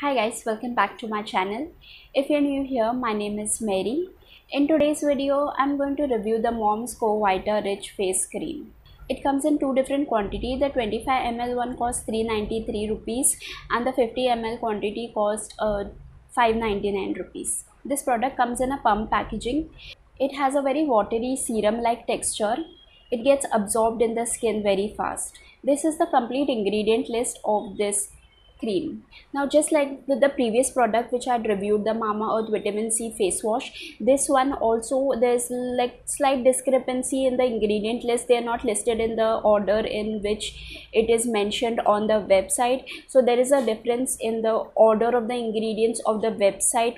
Hi guys, welcome back to my channel. If you're new here, my name is Mary. In today's video, I'm going to review the Mom's Co Vita Rich Face Cream. It comes in two different quantity. The 25 ml one costs 393 rupees and the 50 ml quantity cost 599 rupees. This product comes in a pump packaging. It has a very watery serum like texture. It gets absorbed in the skin very fast. This is the complete ingredient list of this cream. Now, just like with the previous product which I had reviewed, the Mamaearth Vitamin C face wash, this one also there's like slight discrepancy in the ingredient list. They are not listed in the order in which it is mentioned on the website. So there is a difference in the order of the ingredients of the website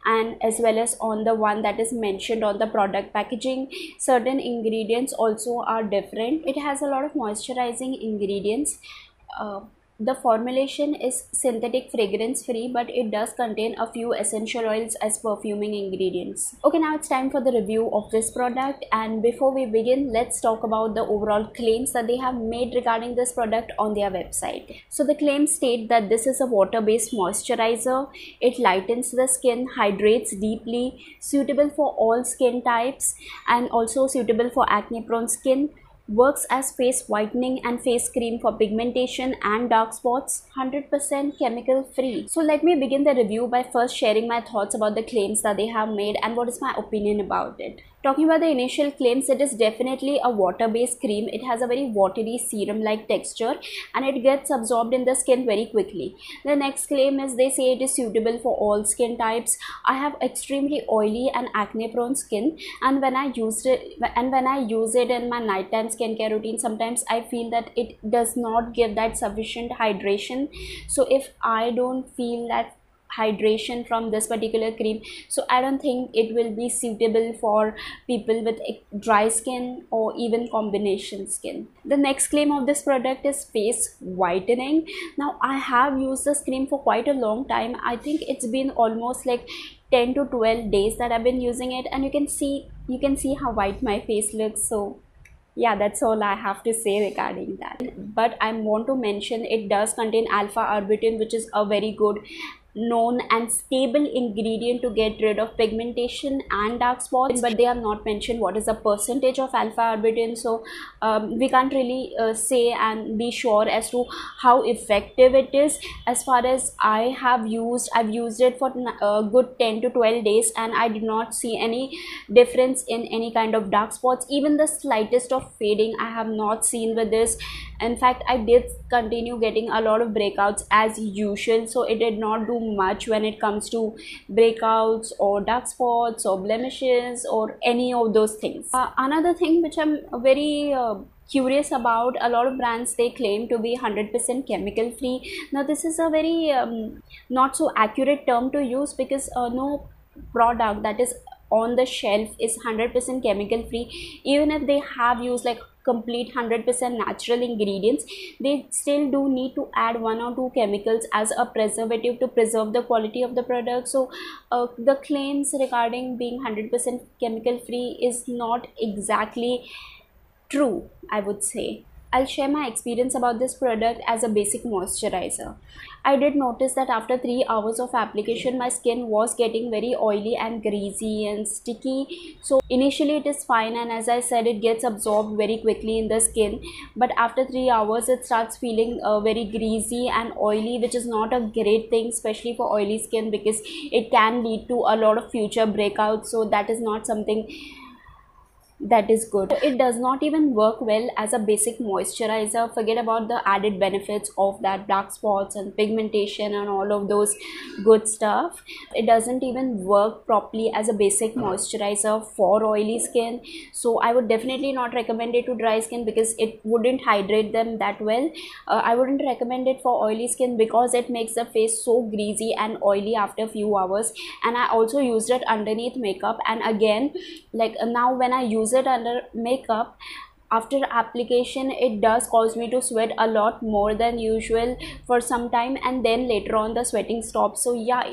and as well as on the one that is mentioned on the product packaging. Certain ingredients also are different. It has a lot of moisturizing ingredients. The formulation is synthetic fragrance free, but it does contain a few essential oils as perfuming ingredients. Okay, now it's time for the review of this product, and before we begin, let's talk about the overall claims that they have made regarding this product on their website. So the claims state that this is a water-based moisturizer. It lightens the skin, hydrates deeply, suitable for all skin types and also suitable for acne-prone skin. Works as face whitening and face cream for pigmentation and dark spots. 100% chemical free. So let me begin the review by first sharing my thoughts about the claims that they have made and what is my opinion about it. Talking about the initial claims, it is definitely a water-based cream. It has a very watery serum-like texture and it gets absorbed in the skin very quickly. The next claim is they say it is suitable for all skin types. I have extremely oily and acne-prone skin, and when I use it in my nighttime skincare routine, sometimes I feel that it does not give that sufficient hydration. So if I don't feel that hydration from this particular cream, so I don't think it will be suitable for people with dry skin or even combination skin. The next claim of this product is face whitening. Now I have used this cream for quite a long time. I think it's been almost like 10 to 12 days that I've been using it, and you can see how white my face looks. So yeah, that's all I have to say regarding that. But I want to mention it does contain alpha arbutin, which is a very good known and stable ingredient to get rid of pigmentation and dark spots, but they have not mentioned what is the percentage of alpha arbutin. So we can't really say and be sure as to how effective it is. As far as I've used it for a good 10 to 12 days and I did not see any difference in any kind of dark spots. Even the slightest of fading I have not seen with this. In fact, I did continue getting a lot of breakouts as usual, so it did not do much when it comes to breakouts or dark spots or blemishes or any of those things. Another thing which I'm very curious about, a lot of brands, they claim to be 100% chemical free. Now this is a very not so accurate term to use, because no product that is on the shelf is 100% chemical free. Even if they have used like complete 100% natural ingredients, they still do need to add one or two chemicals as a preservative to preserve the quality of the product. So the claims regarding being 100% chemical free is not exactly true, I would say. I'll share my experience about this product as a basic moisturizer. I did notice that after 3 hours of application, my skin was getting very oily and greasy and sticky. So initially it is fine, and as I said, it gets absorbed very quickly in the skin. But after 3 hours, it starts feeling very greasy and oily, which is not a great thing, especially for oily skin, because it can lead to a lot of future breakouts. So that is not something that is good. It does not even work well as a basic moisturizer. Forget about the added benefits of that dark spots and pigmentation and all of those good stuff. It doesn't even work properly as a basic moisturizer for oily skin. So I would definitely not recommend it to dry skin because it wouldn't hydrate them that well. I wouldn't recommend it for oily skin because it makes the face so greasy and oily after a few hours. And I also used it underneath makeup, and again, like now when I use it under makeup, after application it does cause me to sweat a lot more than usual for some time, and then later on the sweating stops. So yeah,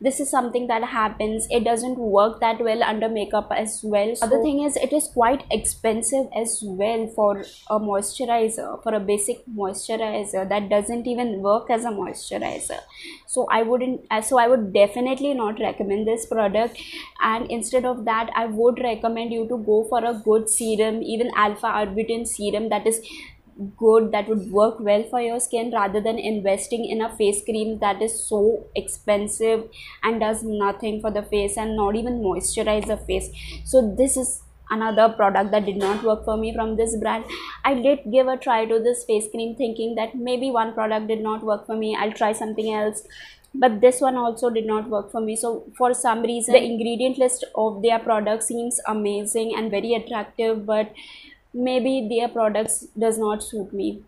this is something that happens. It doesn't work that well under makeup as well. So, other thing is, it is quite expensive as well for a moisturizer, for a basic moisturizer that doesn't even work as a moisturizer. So I would definitely not recommend this product, and instead of that I would recommend you to go for a good serum, even alpha arbutin serum that is good, that would work well for your skin, rather than investing in a face cream that is so expensive and does nothing for the face and not even moisturize the face. So this is another product that did not work for me from this brand. I did give a try to this face cream thinking that maybe one product did not work for me, I'll try something else, but this one also did not work for me. So for some reason the ingredient list of their product seems amazing and very attractive, but maybe their products does not suit me.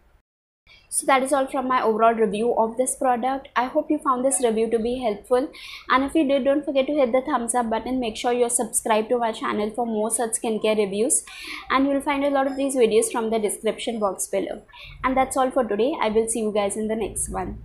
So that is all from my overall review of this product. I hope you found this review to be helpful, and if you did, don't forget to hit the thumbs up button. Make sure you're subscribed to my channel for more such skincare reviews, and you'll find a lot of these videos from the description box below. And that's all for today. I will see you guys in the next one.